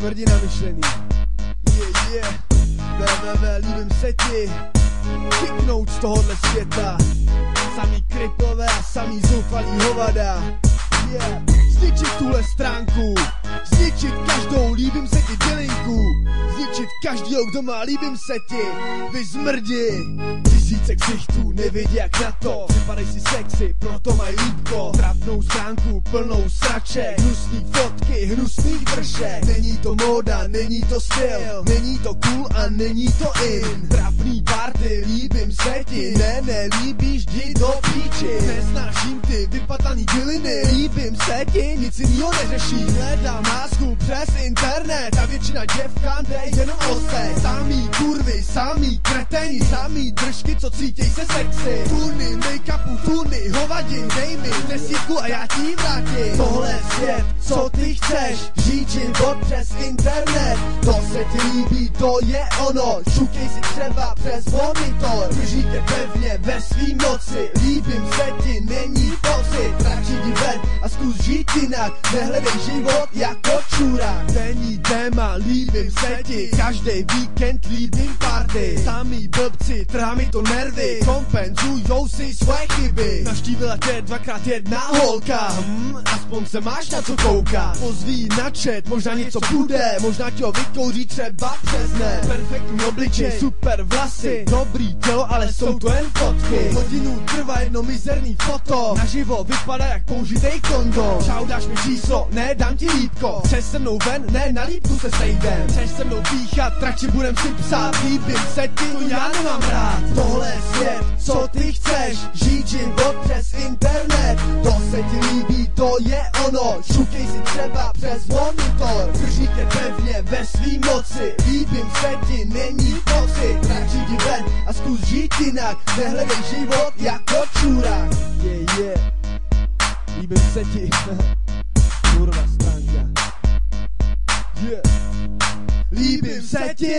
Smrdí namyšlený. Líbím se ti kiknout z tohohle světa. Samý krypové a samý zoufalý hovada. Zničit tuhle stránku, zničit každou, líbím se ti dělinku. Zničit každýho, kdo má, líbím se ti, vy zmrdi. Tisíce ksichtů, nevědí jak na to, připadej si sexy, proto mají lípko. Trapnou stránku plnou sraček, hnusný fotky, hnusných vršek. Není to móda, není to styl, není to cool a není to in. Trapný party, líbím se ti, nelíbíš, jdi do píči. Nesnáším ty vypataný byliny, líbím se ti, nic jinýho neřeší. Hledám lásku přes internet a většina děvkám jde jenom o sex. Samý kurvy, samý kreteni, samý držky, co cítěj se sexy. Tuny, make-upu, tuny, hovadin, dej mi 10 a já ti vrátím. Tohle je svět, co ty chceš, žít život přes internet. To se ti líbí, to je ono, šukej si třeba přes monitor. Drží tě pevně ve svý moci, líbím se ti, není pocit. Radši jdi ven a zkus žít jinak, nehledej život jako čurák. Není téma, líbím se ti, každý víkend líbím party. Samý blbci, trhá mi to nervy, kompenzujou si svoje chyby. Navštívila tě 2x1 holka, aspoň se máš na co koukat. Pozví na chat, možná něco bude, možná tě ho vykouří třeba přes net. Perfektní obličej, super vlasy, dobrý tělo, ale jsou to jen fotky. Hodinu trvá jedno mizerný foto, naživo vypadá jak použitej kondom. Čau, dáš mi číslo, ne, dám ti lípko. Chceš se mnou ven, ne, na lípku se sejdem. Chceš se mnou píchat, radši budem si psát. Líbím se ti, to já nemám rád. Tohle je svět, co ty chceš, žít život přes internet. To se ti líbí, to je ono, šukej si třeba přes monitor. Drží tě pevně ve svý moci, líbím se ti, není pocit. Radši jdi ven a zkus žít jinak, nehledej život jako čurák. Líbím se ti, kurva stránka. Líbím se ti.